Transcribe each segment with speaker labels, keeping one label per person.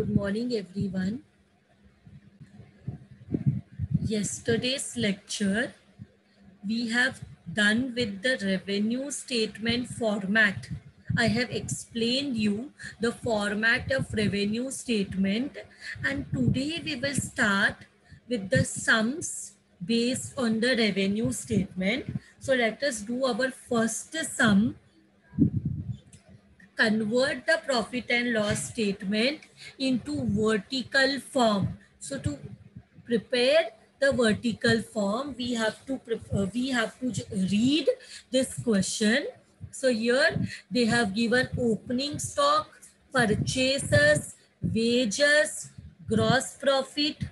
Speaker 1: Good morning, everyone. Yesterday's lecture, we have done with the revenue statement format. I have explained you the format of revenue statement, and today we will start with the sums based on the revenue statement. So let us do our first sum. Convert the profit and loss statement into vertical form. So to prepare the vertical form, we have to read this question. So here they have given opening stock, purchases, wages, gross profit,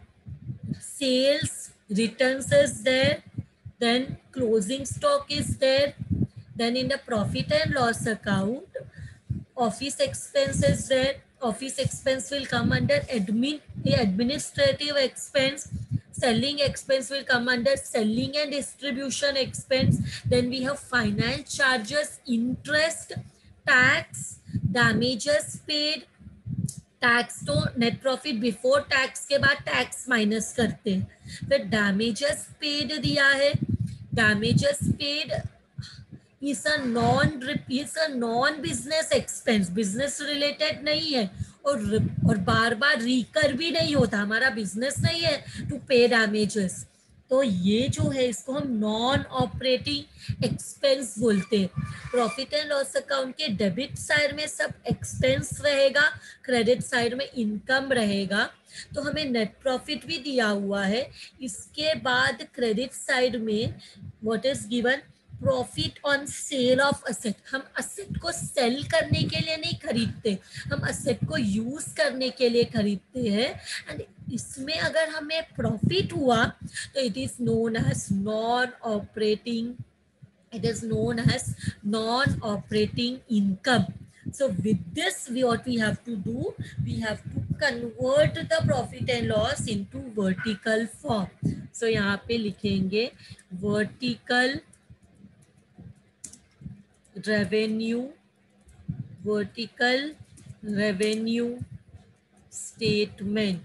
Speaker 1: sales, returns is there, then closing stock is there. Then in the profit and loss account, office expenses there. Office expense will come under administrative expense. Selling expense will come under selling and distribution expense. Then we have finance charges, interest, tax, damages paid. Tax तो net profit before tax के बाद tax minus करते हैं. फिर damages paid दिया है. Damages paid is a non business expense, business related नहीं है और बार बार रिकर भी नहीं होता. हमारा बिजनेस नहीं है टू पे डैमेजेस. तो ये जो है इसको हम नॉन ऑपरेटिंग एक्सपेंस बोलते हैं. प्रॉफिट एंड लॉस अकाउंट के डेबिट साइड में सब एक्सपेंस रहेगा, क्रेडिट साइड में इनकम रहेगा. तो हमें नेट प्रॉफिट भी दिया हुआ है. इसके बाद क्रेडिट साइड में what is given, profit on sale of asset. हम असेट को सेल करने के लिए नहीं खरीदते, हम असेट को यूज करने के लिए खरीदते हैं. एंड इसमें अगर हमें प्रॉफिट हुआ तो it is known as non operating, it is known as non-operating income. So with this, what we have to do, we have to convert the profit and loss into vertical form. So यहाँ पे लिखेंगे vertical revenue statement.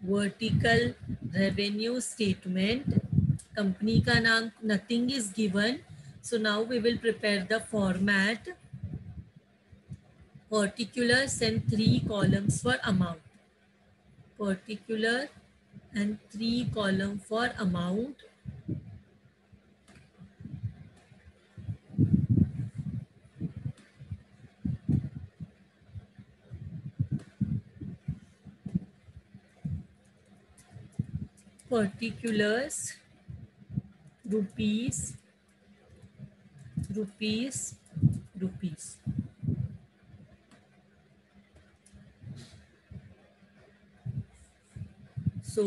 Speaker 1: Vertical revenue statement. Company का नाम nothing is given. So now we will prepare the format. Particulars and 3 columns for amount. Particular and 3 column for amount. Particulars, rupees. So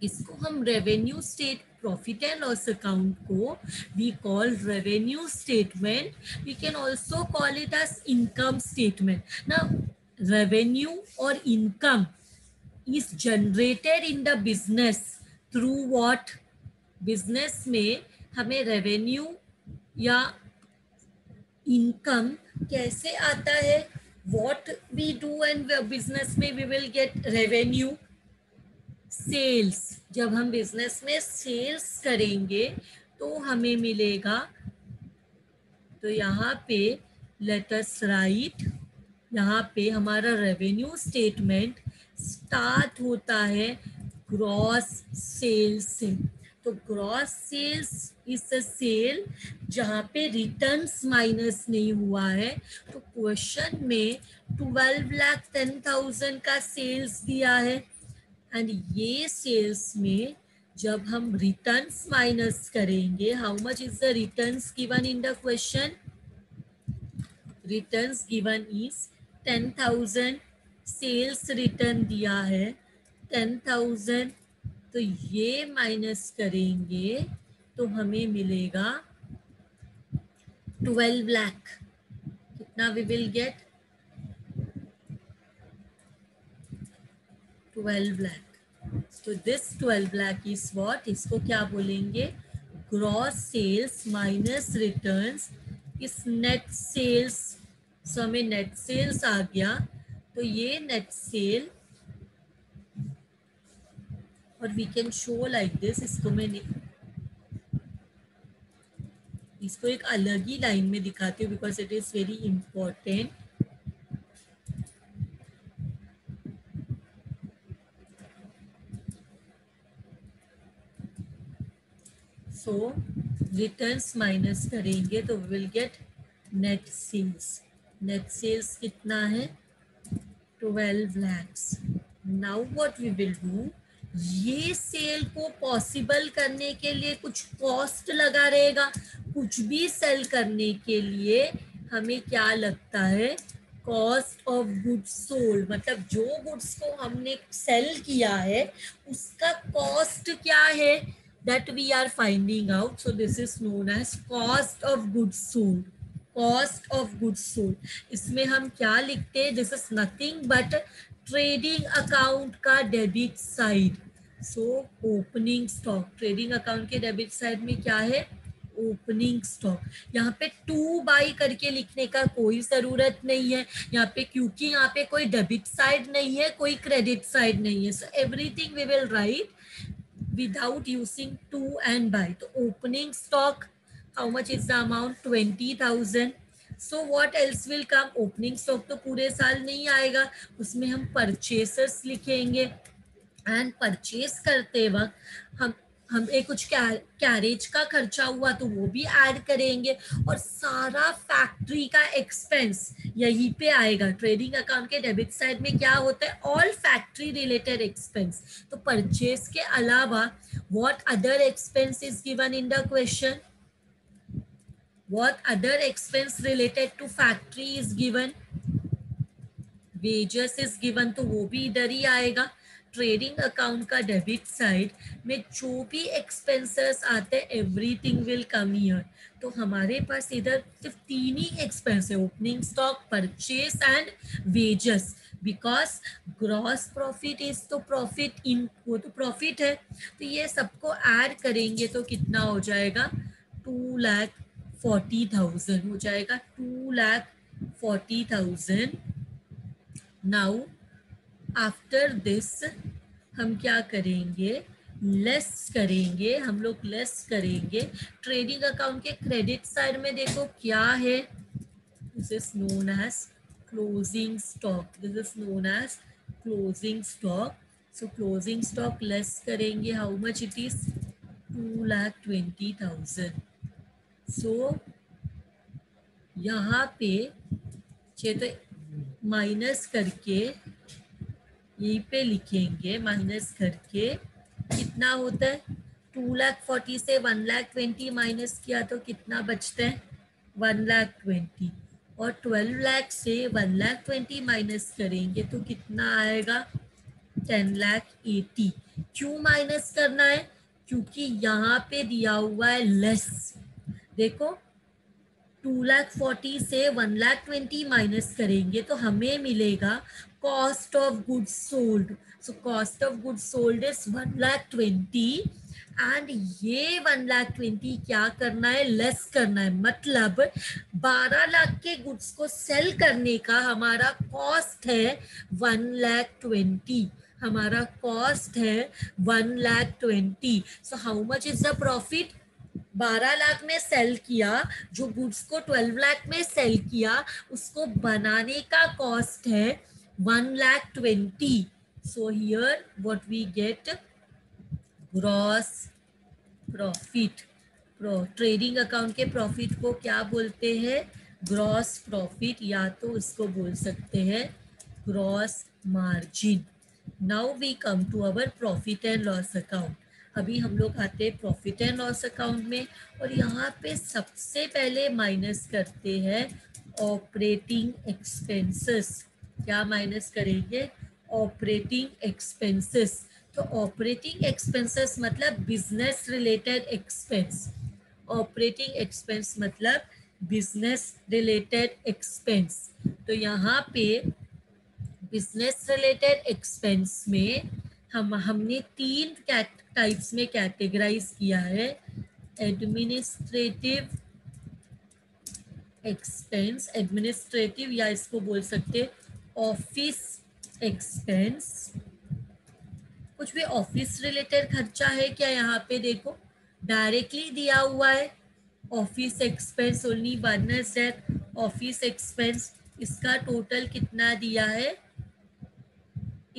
Speaker 1: इसको हम revenue state, profit and loss account को we call revenue statement. We can also call it as income statement. ना revenue और income is generated in the business through what? Business में हमें revenue या income कैसे आता है? What we do and business में we will get revenue. Sales, जब हम बिजनेस में सेल्स करेंगे तो हमें मिलेगा. तो यहाँ पे लेट अस राइट, यहाँ पे हमारा रेवेन्यू स्टेटमेंट स्टार्ट होता है ग्रॉस सेल्स से. तो gross sales is a sale जहाँ पे रिटर्न्स माइनस नहीं हुआ है. तो क्वेश्चन में 12,10,000 का सेल्स दिया है. एंड ये सेल्स में जब हम रिटर्न्स माइनस करेंगे, how much is the returns given in the question? Returns given is 10,000. Sales return दिया है 10,000. तो ये माइनस करेंगे तो हमें मिलेगा 12 लाख. कितना वी विल गेट? 12 लाख. तो दिस 12 लाख इज व्हाट? इसको क्या बोलेंगे? Gross sales minus returns is net sales. So हमें नेट सेल्स आ गया तो ये नेट सेल, और we can show like this, इसको एक अलग ही लाइन में दिखाती हूँ because it is very important. So returns minus करेंगे तो will get net sales. Net sales कितना है? 12 lakhs. Now what we will do, ये सेल को पॉसिबल करने के लिए कुछ कॉस्ट लगा रहेगा. कुछ भी सेल करने के लिए हमें क्या लगता है? Cost of goods sold. मतलब जो गुड्स को हमने सेल किया है उसका कॉस्ट क्या है, that we are finding out. So this is known as cost of goods sold. Cost of goods sold, इसमें हम क्या लिखते हैं? This is nothing but trading account का debit side. So opening stock, trading account के debit side में क्या है? Opening stock. यहाँ पे टू बाई करके लिखने का कोई जरूरत नहीं है यहाँ पे, क्योंकि यहाँ पे कोई डेबिट साइड नहीं है, कोई क्रेडिट साइड नहीं है. So everything we will write without using to and by. तो opening stock, how much is the amount? 20,000. So what else will come? Opening stock तो पूरे साल नहीं आएगा, उसमें हम purchasers लिखेंगे. एंड परचेज करते वक्त हम एक कुछ कैरेज का खर्चा हुआ तो वो भी ऐड करेंगे, और सारा फैक्ट्री का एक्सपेंस यहीं पे आएगा. ट्रेडिंग अकाउंट के डेबिट साइड में क्या होता है? All factory related expense. तो परचेज के अलावा what other expense is given in the question? What other expense related to factory is given? Wages is given, तो वो भी इधर ही आएगा. ट्रेडिंग अकाउंट का डेबिट साइड में जो भी एक्सपेंसेस आते हैं एवरीथिंग विल कम हियर. तो हमारे पास इधर सिर्फ तीन ही एक्सपेंस है, opening stock, purchase and wages. Because gross profit is तो प्रॉफिट इन, वो तो प्रॉफिट है. तो ये सबको ऐड करेंगे तो कितना हो जाएगा? 2,40,000 हो जाएगा. 2,40,000. नाउ आफ्टर दिस हम क्या करेंगे? लेस करेंगे. हम लोग लेस करेंगे. ट्रेडिंग अकाउंट के क्रेडिट साइड में देखो क्या है? This is known as closing stock. This is known as closing stock. So closing stock less करेंगे. How much it is? 2,20,000. So यहाँ पे तो माइनस करके यहीं पे लिखेंगे, माइनस करके कितना होता है? 2,40,000 से 1,20,000 माइनस किया तो कितना बचता है? 1,20,000. और 12 लाख से 1,20,000 माइनस करेंगे तो कितना आएगा? 10,80,000. क्यों माइनस करना है? क्योंकि यहाँ पे दिया हुआ है लेस. देखो 2,40,000 से 1,20,000 माइनस करेंगे तो हमें मिलेगा cost of goods sold. So cost of goods sold is 1,20,000 and ये 1,20,000 क्या करना है? लेस करना है. मतलब 12 लाख के गुड्स को सेल करने का हमारा कॉस्ट है 1,20,000. हमारा कॉस्ट है 1,20,000. So how much is the profit? 12 lakh में सेल किया, जो गुड्स को 12 लाख में सेल किया उसको बनाने का कॉस्ट है 1,20,000. So here what we get? Gross profit. Trading account के प्रॉफिट को क्या बोलते हैं? ग्रॉस प्रॉफिट, या तो इसको बोल सकते हैं gross margin. Now we come to our profit and loss account. अभी हम लोग आते हैं प्रॉफिट एंड लॉस अकाउंट में, और यहाँ पे सबसे पहले माइनस करते हैं ऑपरेटिंग एक्सपेंसेस. क्या माइनस करेंगे? Operating expenses. तो ऑपरेटिंग एक्सपेंसेस मतलब business related expense. Operating expense मतलब बिजनेस रिलेटेड एक्सपेंस. तो यहाँ पे बिजनेस रिलेटेड एक्सपेंस में हमने तीन टाइप्स में कैटेगराइज किया है. एडमिनिस्ट्रेटिव एक्सपेंस, एडमिनिस्ट्रेटिव या इसको बोल सकते ऑफिस एक्सपेंस, कुछ भी ऑफिस रिलेटेड खर्चा है क्या यहाँ पे? देखो डायरेक्टली दिया हुआ है office expense only one is that office expense, इसका टोटल कितना दिया है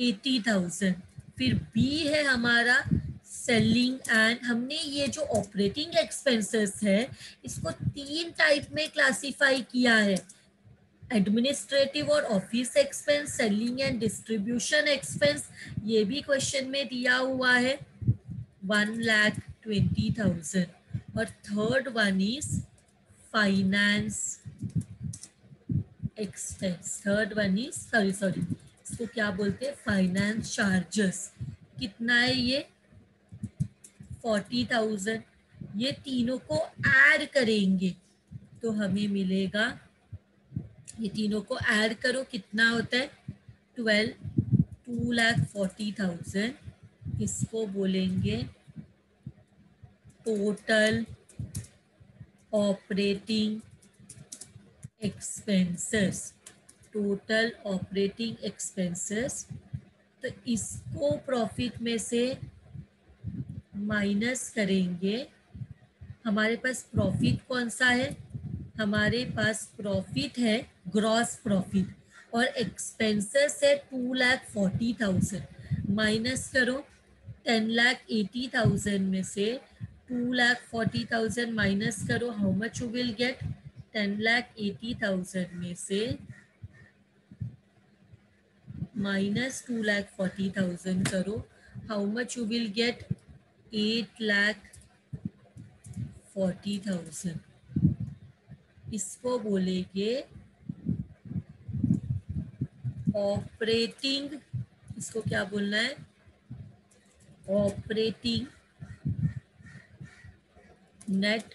Speaker 1: 80,000। फिर बी है हमारा सेलिंग एंड, हमने ये जो ऑपरेटिंग एक्सपेंसेस है इसको तीन टाइप में क्लासिफाई किया है, एडमिनिस्ट्रेटिव और office expense, selling and distribution expense, ये भी क्वेश्चन में दिया हुआ है 1,20,000। और third one is finance expense, third one is sorry इसको क्या बोलते हैं, फाइनेंस चार्जेस, कितना है ये 40,000। ये तीनों को ऐड करेंगे तो हमें मिलेगा, ये तीनों को ऐड करो कितना होता है 2,40,000, इसको बोलेंगे total operating expenses, total operating expenses. तो इसको प्रॉफिट में से माइनस करेंगे, हमारे पास प्रॉफिट कौन सा है, हमारे पास प्रॉफिट है ग्रॉस प्रॉफिट, और एक्सपेंसेस है 2,40,000, माइनस करो 10,80,000 में से 2,40,000 माइनस करो, how much you will get, 10,80,000 में से माइनस 2,40,000 करो, how much you will get 8,40,000। इसको बोलेंगे ऑपरेटिंग, इसको क्या बोलना है, ऑपरेटिंग नेट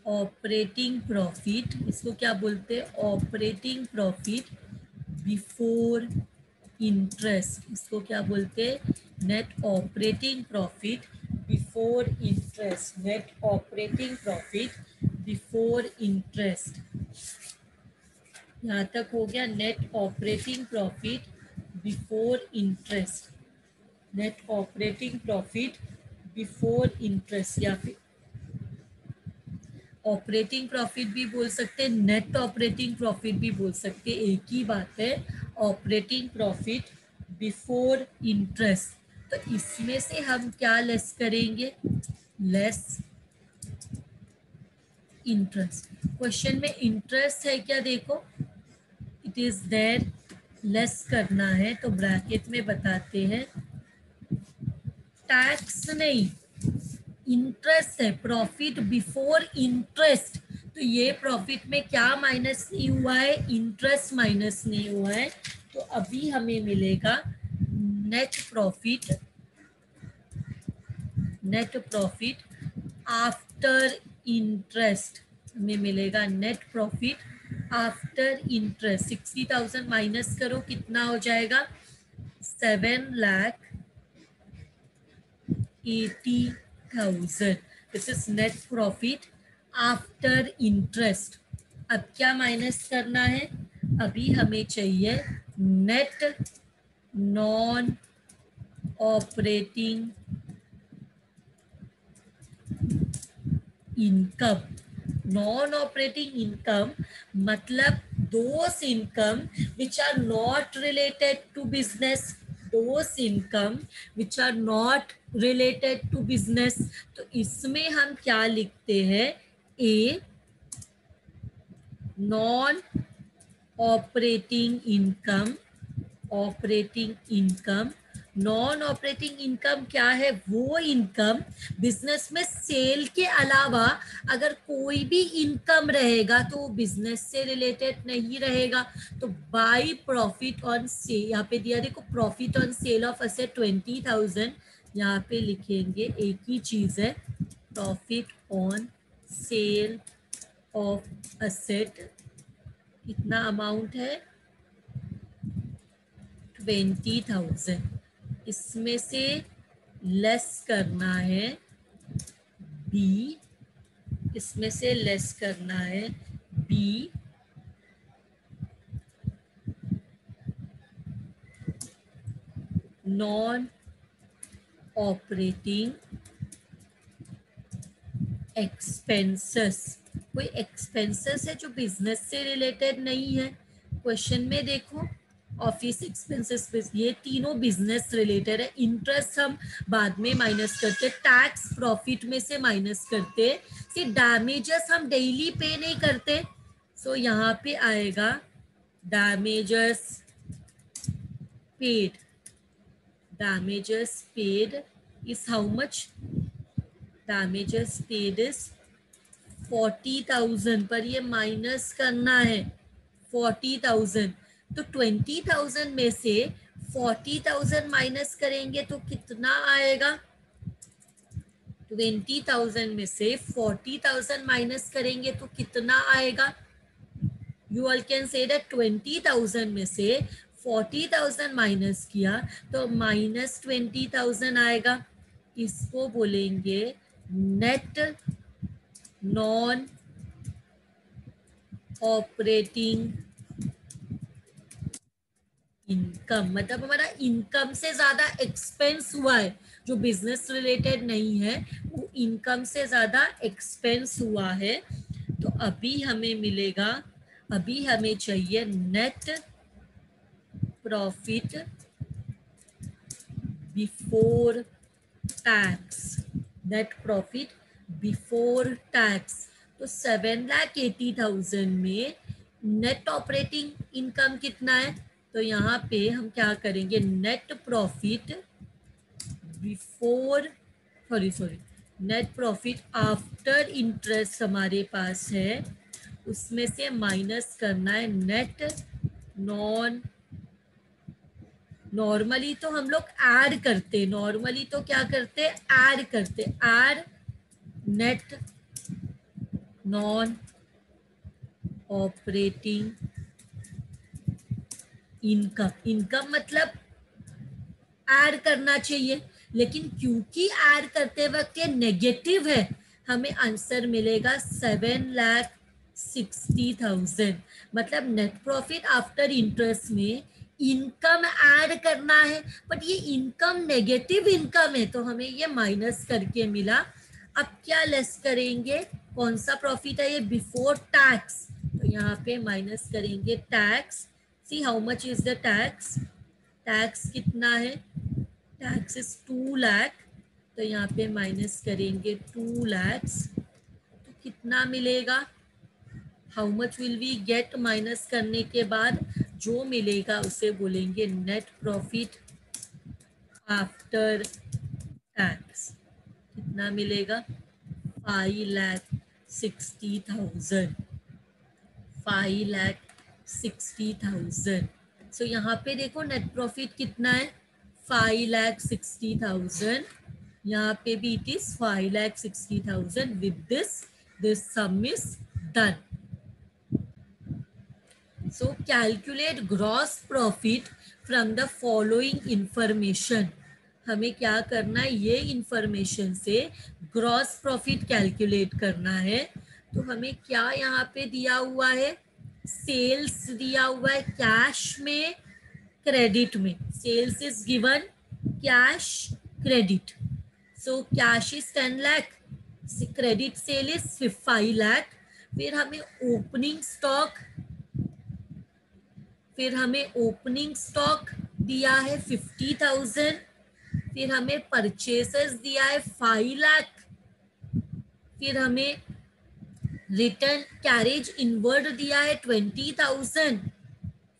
Speaker 1: ऑपरेटिंग प्रॉफिट, इसको क्या बोलते हैं, ऑपरेटिंग प्रॉफिट बिफोर इंटरेस्ट, इसको क्या बोलते हैं, net operating profit before interest, net operating profit before interest. यहाँ तक हो गया net operating profit before interest, net operating profit before interest, या फिर ऑपरेटिंग प्रॉफिट भी बोल सकते हैं, नेट ऑपरेटिंग प्रॉफिट भी बोल सकते हैं, एक ही बात है, ऑपरेटिंग प्रॉफिट बिफोर इंटरेस्ट। तो इसमें से हम क्या लेस करेंगे, लेस इंटरेस्ट। क्वेश्चन में इंटरेस्ट है क्या, देखो इट इज देयर, लेस करना है तो ब्रैकेट में बताते हैं, टैक्स नहीं इंटरेस्ट है, प्रॉफिट बिफोर इंटरेस्ट, तो ये प्रॉफिट में क्या माइनस नहीं हुआ है, इंटरेस्ट माइनस नहीं हुआ है, तो अभी हमें मिलेगा net profit, net profit after interest, हमें मिलेगा net profit after interest. 60,000 minus करो कितना हो जाएगा, 7,80,000। This is net profit after interest. अब क्या माइनस करना है, अभी हमें चाहिए net non operating income. Non operating income मतलब those income which are not related to business, those income which are not related to business. तो इसमें हम क्या लिखते हैं, a non operating income, operating income, non operating income क्या है, वो इनकम बिजनेस में सेल के अलावा अगर कोई भी इनकम रहेगा तो वो बिजनेस से रिलेटेड नहीं रहेगा। तो बाय प्रॉफिट ऑन सेल, यहाँ पे दिया देखो profit on sale of asset 20,000, यहाँ पे लिखेंगे एक ही चीज है, profit on sale of asset कितना अमाउंट है 20,000, इसमें से लेस करना है बी, इसमें से लेस करना है बी नॉन ऑपरेटिंग एक्सपेंसेस, कोई एक्सपेंसेस है जो बिजनेस से रिलेटेड नहीं है। क्वेश्चन में देखो ऑफिस एक्सपेंसेस, ये तीनों बिजनेस रिलेटेड है। इंटरेस्ट हम बाद में माइनस करते, टैक्स प्रॉफिट में से माइनस करते, सिर्फ डैमेजेस हम डेली पे नहीं करते। सो यहाँ पे आएगा damages paid, damages paid is how much? Damages paid is 40,000, पर ये माइनस करना है 40,000। तो 20,000 में से 40,000 माइनस करेंगे तो कितना आएगा? 20,000 में से 40,000 माइनस करेंगे तो कितना आएगा? You all can say that 20,000 में से 40,000 माइनस किया तो माइनस 20,000 आएगा। इसको बोलेंगे नेट नॉन ऑपरेटिंग इनकम, मतलब हमारा इनकम से ज्यादा एक्सपेंस हुआ है, जो बिजनेस रिलेटेड नहीं है वो इनकम से ज्यादा एक्सपेंस हुआ है। तो अभी हमें मिलेगा, अभी हमें चाहिए net profit before tax, net profit before tax. तो 7,80,000 में नेट ऑपरेटिंग इनकम कितना है? तो यहाँ पे हम क्या करेंगे, net profit before sorry net profit after interest हमारे पास है, उसमें से माइनस करना है नेट नॉन। नॉर्मली तो हम लोग ऐड करते, नॉर्मली तो क्या करते, ऐड करते, add net non operating income. Income मतलब ऐड करना चाहिए, लेकिन क्योंकि ऐड करते वक्त ये नेगेटिव है, हमें आंसर मिलेगा 7,60,000। मतलब नेट प्रॉफिट आफ्टर इंटरेस्ट में इनकम ऐड करना है, बट ये इनकम नेगेटिव इनकम है तो हमें ये माइनस करके मिला। अब क्या लेस करेंगे, कौन सा प्रॉफिट है ये, बिफोर टैक्स, तो यहाँ पे माइनस करेंगे tax. See how much is the tax, tax कितना है, टैक्स इज 2 लाख, तो यहाँ पे माइनस करेंगे 2 lakhs, तो कितना मिलेगा, how much will we get, minus करने के बाद जो मिलेगा उसे बोलेंगे नेट प्रॉफिट आफ्टर टैक्स। कितना मिलेगा, 5,60,000, 5,60,000। सो यहाँ पे देखो नेट प्रॉफिट कितना है, 5,60,000, यहाँ पे भी it is 5,60,000। With this some is done. So calculate gross profit from the following information. हमें क्या करना है, ये इंफॉर्मेशन से ग्रॉस प्रॉफिट कैलकुलेट करना है। तो हमें क्या यहाँ पे दिया हुआ है, सेल्स दिया हुआ है कैश में क्रेडिट में, sales is given cash credit. So cash is 10 lakh, credit sale is 5 lakh. फिर हमें ओपनिंग स्टॉक, फिर हमें ओपनिंग स्टॉक दिया है 50,000, फिर हमें परचेसेस दिया है 5 लाख, फिर हमें रिटर्न कैरेज इनवर्ड दिया है 20,000,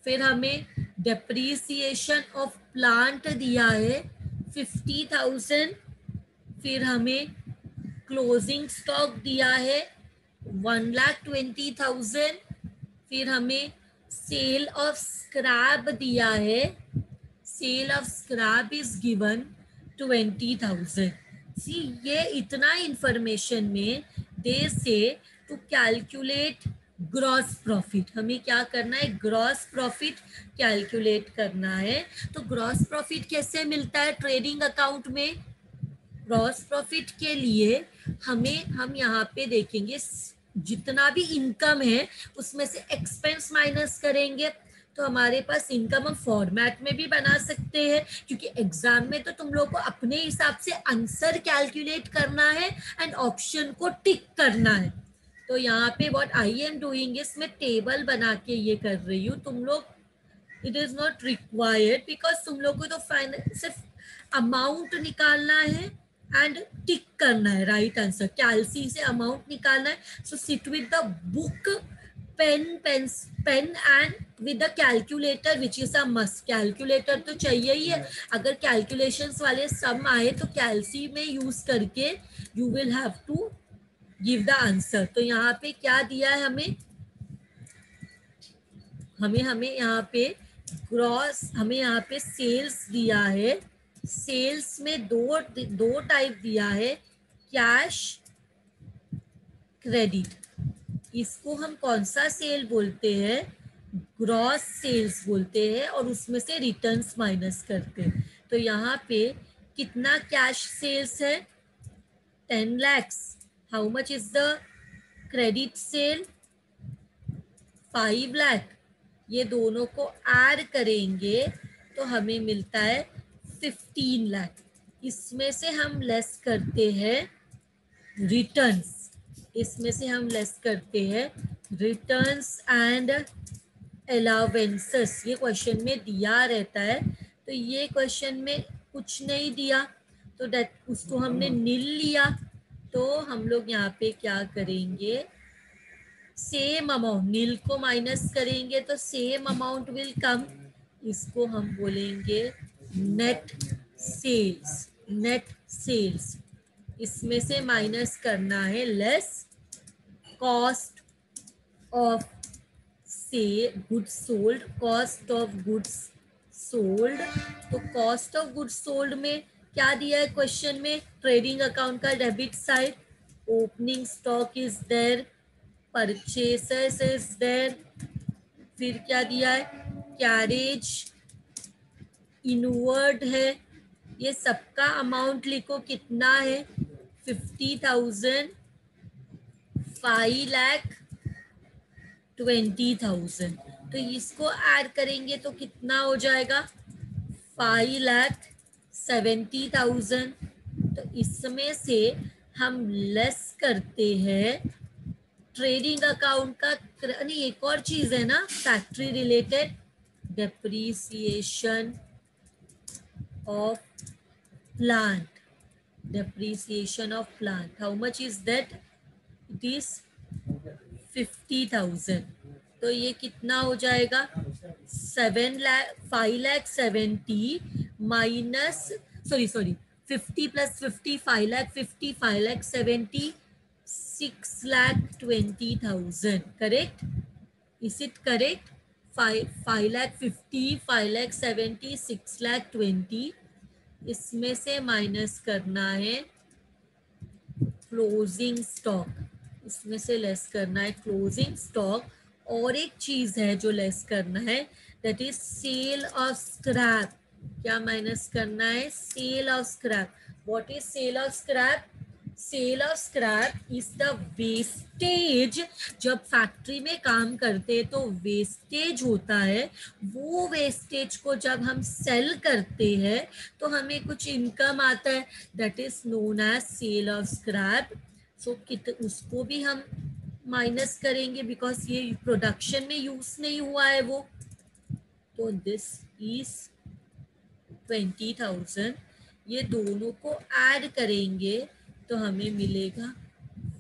Speaker 1: फिर हमें डेप्रीसिएशन ऑफ प्लांट दिया है 50,000, फिर हमें क्लोजिंग स्टॉक दिया है 1,20,000, फिर हमें सेल ऑफ स्क्रैप दिया है, sale of scrap is given 20,000। See ये इतना इंफॉर्मेशन में दे से टू कैलकुलेट ग्रॉस प्रॉफिट, हमें क्या करना है, ग्रॉस प्रॉफिट कैलकुलेट करना है। तो ग्रॉस प्रॉफिट कैसे मिलता है ट्रेडिंग अकाउंट में, ग्रॉस प्रॉफिट के लिए हम यहाँ पे देखेंगे जितना भी इनकम है उसमें से एक्सपेंस माइनस करेंगे। तो तो हमारे पास इनकम हम फॉर्मेट में भी बना सकते हैं, क्योंकि एग्जाम में तो तुम लोग को अपने हिसाब से आंसर कैलकुलेट करना है एंड ऑप्शन को टिक करना है। तो यहाँ पे what I am doing is मैं टेबल बना के ये कर रही हूँ, तुम लोग it is not required because तुम लोग को तो सिर्फ अमाउंट निकालना है एंड टिक करना है राइट आंसर, कैलसी से अमाउंट निकालना है। So sit with the book, pen and with the calculator which is a must. Calculator तो चाहिए ही है, अगर कैलकुलेशंस वाले सम आए तो कैलसी में यूज करके you will have to give the answer. तो यहाँ पे क्या दिया है हमें, हमें यहाँ पे ग्रॉस, हमें यहाँ पे सेल्स दिया है। सेल्स में दो टाइप दिया है, कैश क्रेडिट। इसको हम कौन सा सेल बोलते हैं, ग्रॉस सेल्स बोलते हैं, और उसमें से रिटर्न्स माइनस करते हैं। तो यहाँ पे कितना कैश सेल्स है, 10 lakhs। How much is the credit sale, 5 lakh। ये दोनों को ऐड करेंगे तो हमें मिलता है 15 लाख। इसमें से हम लेस करते हैं रिटर्न्स, इसमें से हम लेस करते हैं रिटर्न्स एंड अलावेंसेस। ये क्वेश्चन में दिया रहता है, तो ये क्वेश्चन में कुछ नहीं दिया तो दैट उसको हमने नील लिया। तो हम लोग यहाँ पे क्या करेंगे, सेम अमाउंट, नील को माइनस करेंगे तो सेम अमाउंट विल कम। इसको हम बोलेंगे नेट सेल्स, नेट सेल्स। इसमें से माइनस करना है लेस कॉस्ट ऑफ से goods sold, cost of goods sold. तो कॉस्ट ऑफ गुड्स सोल्ड में क्या दिया है क्वेश्चन में, ट्रेडिंग अकाउंट का debit side, opening stock is there, purchases is there, फिर क्या दिया है, कैरेज इनवर्ड है। ये सबका अमाउंट लिखो कितना है, 50,000, 5,20,000। तो इसको ऐड करेंगे तो कितना हो जाएगा, 5,70,000। तो इसमें से हम लेस करते हैं ट्रेडिंग अकाउंट का, नहीं एक और चीज है ना factory related, depreciation of plant, depreciation of plant. How much is that? It is 50,000। तो ये कितना हो जाएगा, 5,70,000 minus, sorry 50 plus 50, 5,50,000, 5,70,000, 6,20,000। Correct, is it correct, 5,50,000, 5,70,000, 6,20,000। इसमें से माइनस करना है क्लोजिंग स्टॉक, इसमें से लेस करना है क्लोजिंग स्टॉक। और एक चीज है जो लेस करना है, that is sale of scrap. क्या माइनस करना है, sale of scrap. What is sale of scrap, sale of scrap is the wastage. जब फैक्ट्री में काम करते हैं तो वेस्टेज होता है, वो वेस्टेज को जब हम सेल करते हैं तो हमें कुछ इनकम आता है, that is known as sale of scrap. So उसको भी हम माइनस करेंगे बिकॉज ये प्रोडक्शन में यूज नहीं हुआ है वो। तो दिस इज 20,000। ये दोनों को ऐड करेंगे तो हमें मिलेगा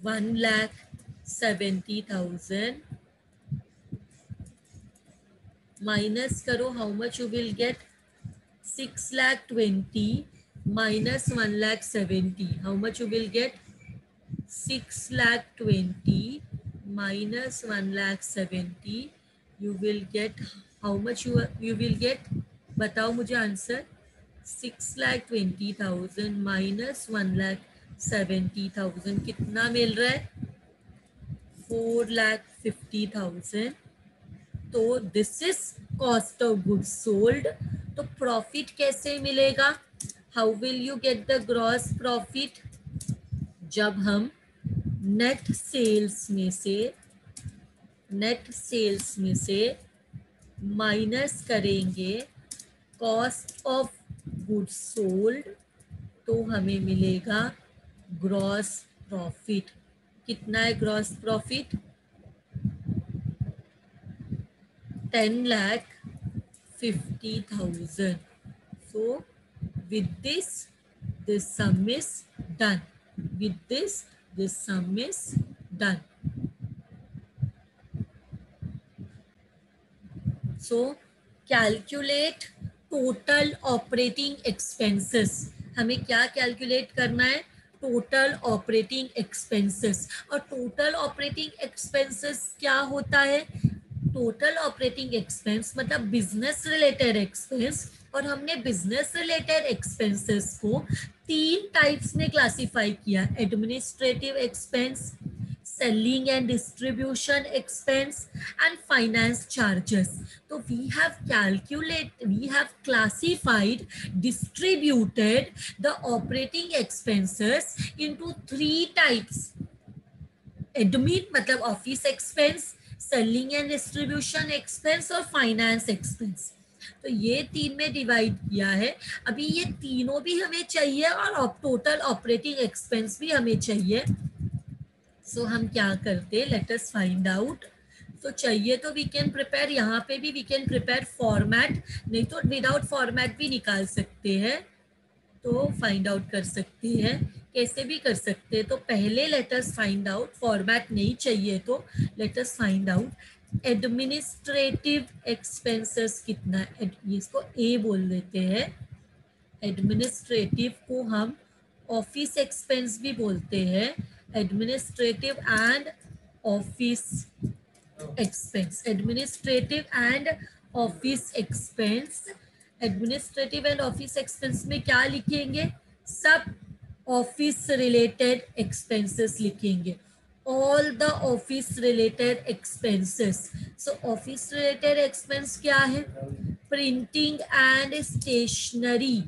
Speaker 1: 1,70,000 माइनस करो, how much you will get, 6,20,000 minus 1,70,000, how much you will get, 6,20,000 minus 1,70,000, you will get how much you will get, बताओ मुझे आंसर, 6,20,000 माइनस 1,70,000 कितना मिल रहा है, 4,50,000। तो this is cost of goods sold. तो प्रॉफिट कैसे मिलेगा, how will you get the gross profit, जब हम नेट सेल्स में से माइनस करेंगे कॉस्ट ऑफ गुड्स सोल्ड, तो हमें मिलेगा ग्रॉस प्रॉफिट। कितना है gross profit? 10,50,000। So with this sum is done. With this sum is done. So calculate total operating expenses. हमें क्या कैलकुलेट करना है? Total operating expenses. और टोटल ऑपरेटिंग एक्सपेंसेस क्या होता है? टोटल ऑपरेटिंग एक्सपेंस मतलब बिजनेस रिलेटेड एक्सपेंस। और हमने बिजनेस रिलेटेड एक्सपेंसेस को 3 टाइप्स में क्लासिफाई किया: administrative expense, selling and distribution expense, and finance charges. So we have classified, distributed the operating expenses into 3 types: admin मतलब office expense, selling and distribution expense और finance expense. तो ये 3 में divide किया है। अभी ये तीनों भी हमें चाहिए और टोटल ऑपरेटिंग एक्सपेंस भी हमें चाहिए। सो हम क्या करते, लेट अस फाइंड आउट। तो चाहिए तो वी कैन प्रिपेयर, यहाँ पे भी वी कैन प्रिपेयर फॉर्मेट, नहीं तो विदाउट फॉर्मेट भी निकाल सकते हैं, तो फाइंड आउट कर सकते हैं, कैसे भी कर सकते हैं। तो पहले let us find out, format नहीं चाहिए तो let us find out administrative expenses कितना है। इसको ए बोल देते हैं। एडमिनिस्ट्रेटिव को हम ऑफिस एक्सपेंस भी बोलते हैं, administrative and office expense, administrative and office expense. Administrative and office expense में क्या लिखेंगे? सब ऑफिस रिलेटेड एक्सपेंसेस लिखेंगे, all the office related expenses. So office related expense क्या है? Printing and stationery,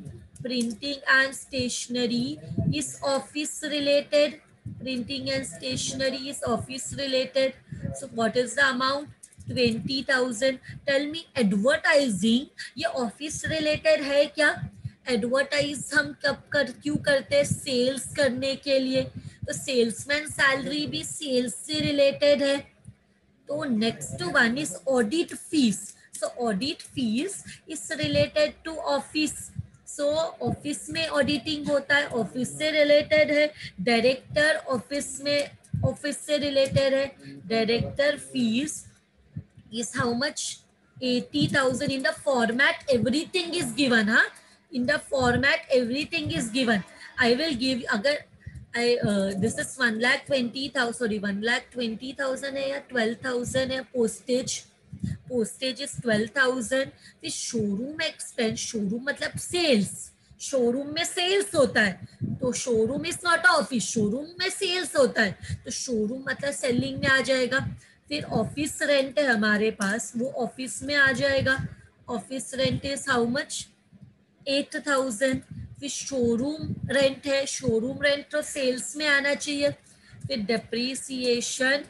Speaker 1: printing and stationery is office related, printing and stationery is office related. So what is the amount? 20,000. Tell me advertising ये office related है क्या? Advertise हम क्यों करते हैं? Sales करने के लिए। तो सेल्समैन सैलरी भी सेल्स से रिलेटेड है। तो next one is audit fees. So audit fees is related to office. So office में ऑडिटिंग होता है, ऑफिस से रिलेटेड है। डायरेक्टर ऑफिस में ऑफिस से रिलेटेड है। Director fees is how much? 80,000. In the format everything is given. In the format everything is given. I will give, अगर this is 1,20,000, sorry 1,20,000 है या 12,000 है। Postage is 12,000। फिर शोरूम एक्सपेंस, शोरूम मतलब sales, showroom में sales होता है, तो showroom is not office, showroom में सेल्स होता है, तो शोरूम मतलब सेलिंग में आ जाएगा। फिर ऑफिस रेंट है हमारे पास, वो ऑफिस में आ जाएगा। Office rent is how much? 8,000। फिर शोरूम रेंट है, शोरूम रेंट तो सेल्स में आना चाहिए। फिर डेप्रीसिएशन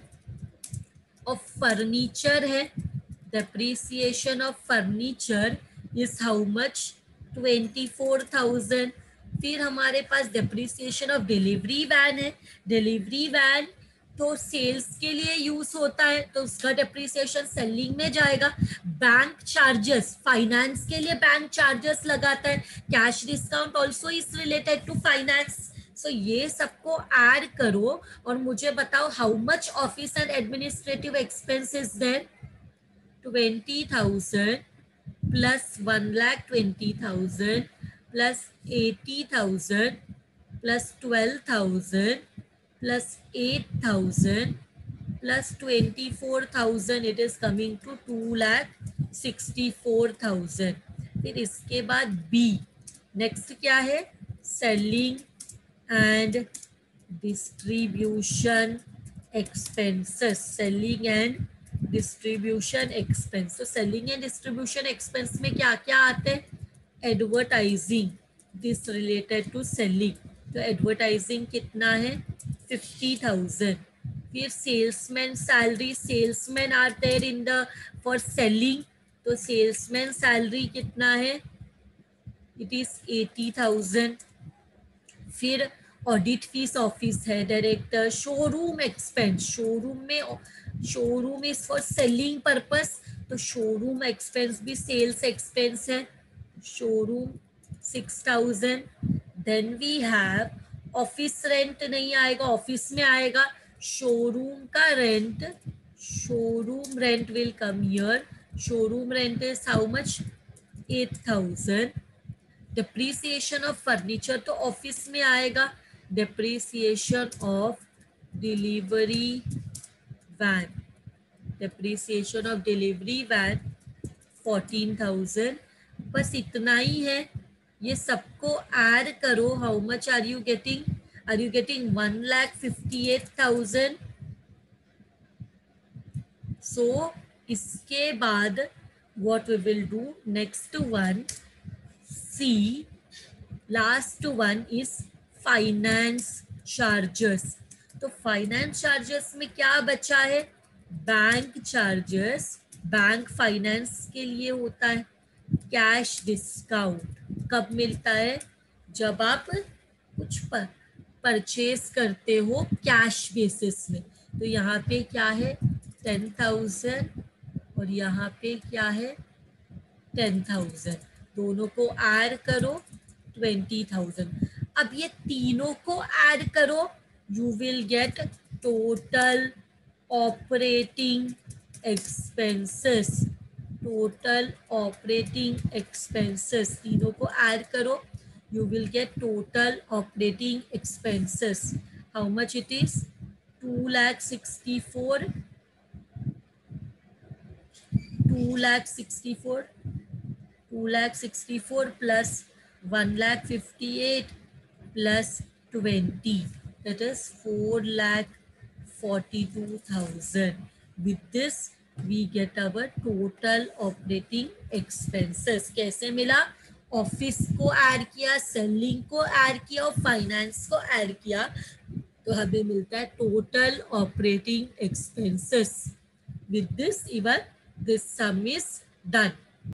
Speaker 1: ऑफ फर्नीचर है, depreciation of furniture is how much? 24,000। फिर हमारे पास डेप्रीसिएशन ऑफ डिलीवरी वैन है, डिलीवरी वैन तो सेल्स के लिए यूज होता है, तो उसका डेप्रीसिएशन सेलिंग में जाएगा। बैंक चार्जेस, फाइनेंस के लिए बैंक चार्जेस लगाता है। Cash discount also is related to finance. So ये सबको ऐड करो और मुझे बताओ how much office and administrative expenses there? 20,000 plus 1,20,000 plus 80,000 plus 12,000 plus 8,000 plus 24,000, it is coming to 2,64,000। फिर इसके बाद बी, नेक्स्ट क्या है? Selling and distribution expenses, selling and distribution expense. तो सेलिंग एंड डिस्ट्रीब्यूशन एक्सपेंस में क्या क्या आते हैं? Advertising, this related to selling, तो एडवर्टाइजिंग कितना है? 50,000। फिर salesman salary, salesman are there in the for selling, तो सेल्समैन सैलरी कितना है, इट इज 80,000। फिर ऑडिट फीस ऑफिस है, director, showroom expense, showroom is for selling purpose, तो शोरूम एक्सपेंस भी सेल्स एक्सपेंस है, showroom 6,000। Then we have office rent, नहीं आएगा, ऑफिस में आएगा शोरूम का rent, showroom rent will come here, showroom rent is how much, 8,000। Depreciation of furniture तो office में आएगा, depreciation of delivery van, depreciation of delivery van 14,000। बस इतना ही है, ये सबको ऐड करो, how much are you getting, are you getting 1,58,000। So इसके बाद what we will do, next one, C, last one is finance charges. तो फाइनेंस चार्जेस में क्या बचा है, बैंक चार्जेस, बैंक फाइनेंस के लिए होता है। कैश डिस्काउंट कब मिलता है, जब आप कुछ परचेज करते हो कैश बेसिस में, तो यहाँ पे क्या है 10,000 और यहाँ पे क्या है 10,000, दोनों को ऐड करो 20,000। अब ये तीनों को ऐड करो, you will get total operating expenses, total operating expenses, तीनों को ऐड करो, you will get total operating expenses. How much it is, 2,64,000, 2,64,000, 2,64,000 plus 1,58,000 plus 20, that is 4,42,000. With this we get our total operating expenses. कैसे मिला, office को add किया, selling को add किया और फाइनेंस को ऐड किया, तो हमें मिलता है total operating expenses. With this even this sum is done.